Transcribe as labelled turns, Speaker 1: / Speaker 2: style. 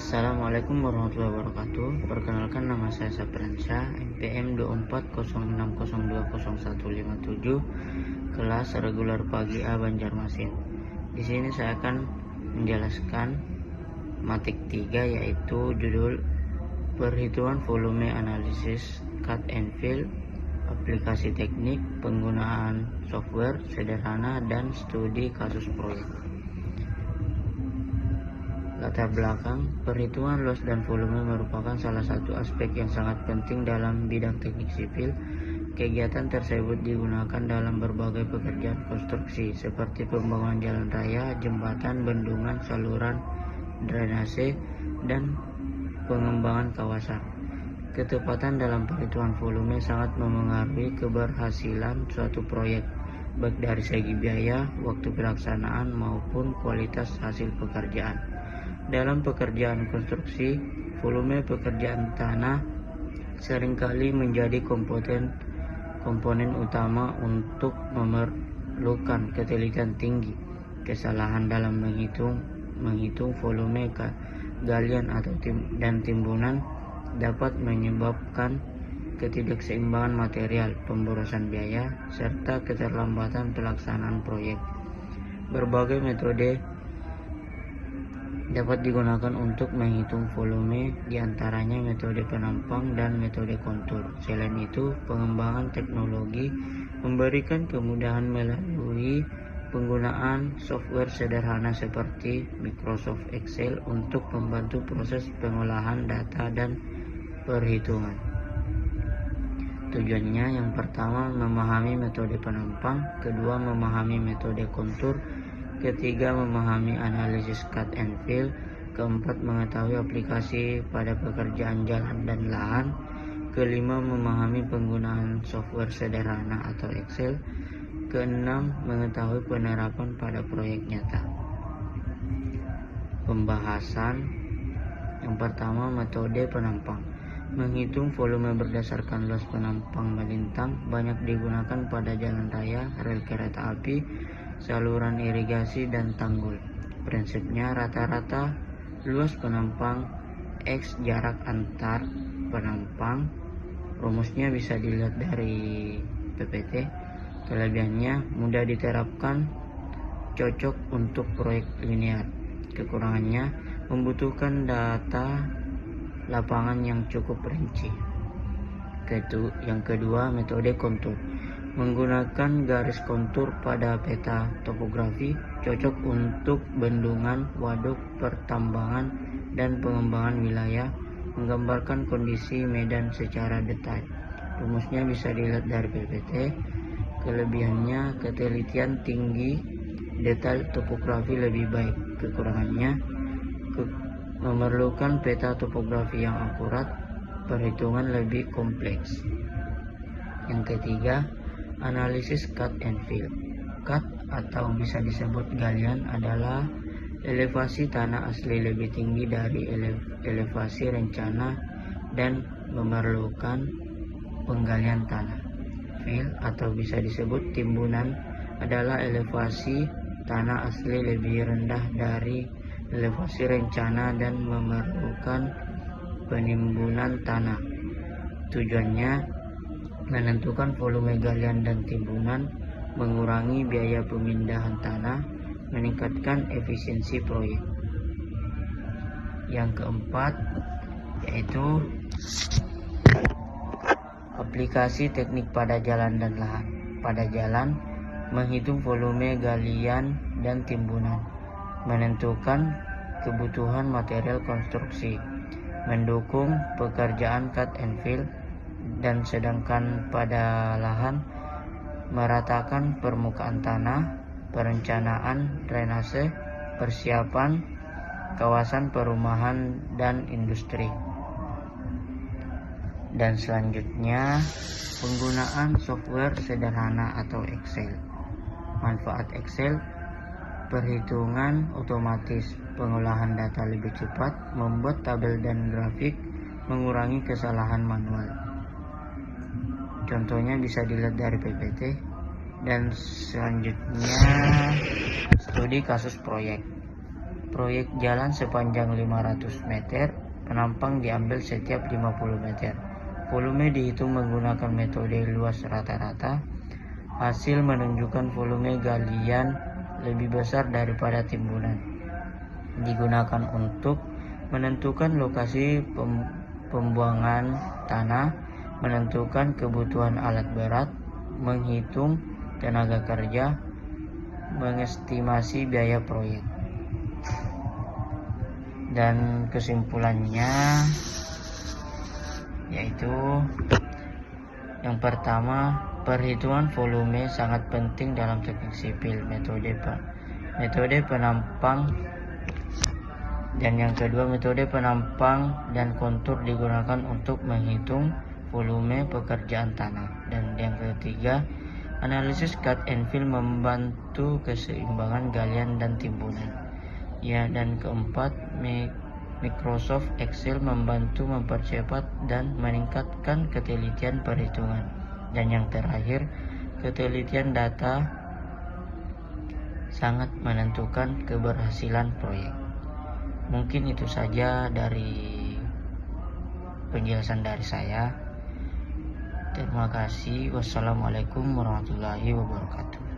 Speaker 1: Assalamualaikum warahmatullahi wabarakatuh. Perkenalkan, nama saya Sapransyah, NPM 2406020157, kelas reguler pagi A Banjarmasin. Di sini saya akan menjelaskan matik 3, yaitu judul perhitungan volume analisis cut and fill, aplikasi teknik, penggunaan software sederhana, dan studi kasus proyek. Latar belakang, perhitungan luas dan volume merupakan salah satu aspek yang sangat penting dalam bidang teknik sipil. Kegiatan tersebut digunakan dalam berbagai pekerjaan konstruksi seperti pembangunan jalan raya, jembatan, bendungan, saluran drainase, dan pengembangan kawasan. Ketepatan dalam perhitungan volume sangat memengaruhi keberhasilan suatu proyek, baik dari segi biaya, waktu pelaksanaan, maupun kualitas hasil pekerjaan. Dalam pekerjaan konstruksi, volume pekerjaan tanah seringkali menjadi komponen utama untuk memerlukan ketelitian tinggi. Kesalahan dalam menghitung volume galian dan timbunan dapat menyebabkan ketidakseimbangan material, pemborosan biaya, serta keterlambatan pelaksanaan proyek. Berbagai metode dapat digunakan untuk menghitung volume, diantaranya metode penampang dan metode kontur. Selain itu, pengembangan teknologi memberikan kemudahan melalui penggunaan software sederhana seperti Microsoft Excel untuk membantu proses pengolahan data dan perhitungan. Tujuannya yang pertama, memahami metode penampang, kedua, memahami metode kontur, ketiga, memahami analisis cut and fill, keempat, mengetahui aplikasi pada pekerjaan jalan dan lahan, kelima, memahami penggunaan software sederhana atau Excel, keenam, mengetahui penerapan pada proyek nyata. Pembahasan yang pertama, metode penampang. Menghitung volume berdasarkan luas penampang melintang banyak digunakan pada jalan raya, rel kereta api, saluran irigasi, dan tanggul. Prinsipnya, rata-rata luas penampang X jarak antar penampang. Rumusnya bisa dilihat dari PPT. Kelebihannya, mudah diterapkan, cocok untuk proyek linear. Kekurangannya, membutuhkan data lapangan yang cukup rinci. Yang kedua, metode kontur. Menggunakan garis kontur pada peta topografi cocok untuk bendungan, waduk, pertambangan, dan pengembangan wilayah, menggambarkan kondisi medan secara detail. Rumusnya bisa dilihat dari PPT. Kelebihannya, ketelitian tinggi, detail topografi lebih baik. Kekurangannya, memerlukan peta topografi yang akurat, perhitungan lebih kompleks. Yang ketiga, analisis cut and fill. Cut atau bisa disebut galian adalah elevasi tanah asli lebih tinggi dari elevasi rencana dan memerlukan penggalian tanah. Fill atau bisa disebut timbunan adalah elevasi tanah asli lebih rendah dari elevasi rencana dan memerlukan penimbunan tanah. Tujuannya menentukan volume galian dan timbunan, mengurangi biaya pemindahan tanah, meningkatkan efisiensi proyek. Yang keempat yaitu aplikasi teknik pada jalan dan lahan. Pada jalan, menghitung volume galian dan timbunan, menentukan kebutuhan material konstruksi, mendukung pekerjaan cut and fill, dan sedangkan pada lahan, meratakan permukaan tanah, perencanaan drainase, persiapan kawasan perumahan dan industri. Dan selanjutnya, penggunaan software sederhana atau Excel. Manfaat Excel: perhitungan otomatis, pengolahan data lebih cepat, membuat tabel dan grafik, mengurangi kesalahan manual. Contohnya bisa dilihat dari PPT. Dan selanjutnya, studi kasus proyek. proyek jalan sepanjang 500 meter, penampang diambil setiap 50 meter. Volume dihitung menggunakan metode luas rata-rata. Hasil menunjukkan volume galian lebih besar daripada timbunan. Digunakan untuk menentukan lokasi pembuangan tanah, menentukan kebutuhan alat berat, menghitung tenaga kerja, mengestimasi biaya proyek. Dan kesimpulannya yaitu yang pertama, perhitungan volume sangat penting dalam teknik sipil metode penampang, dan yang kedua, metode penampang dan kontur digunakan untuk menghitung volume pekerjaan tanah, dan yang ketiga, analisis cut and fill membantu keseimbangan galian dan timbunan. Ya, dan keempat, Microsoft Excel membantu mempercepat dan meningkatkan ketelitian perhitungan. Dan yang terakhir, ketelitian data sangat menentukan keberhasilan proyek. Mungkin itu saja dari penjelasan dari saya. Terima kasih. Wassalamualaikum warahmatullahi wabarakatuh.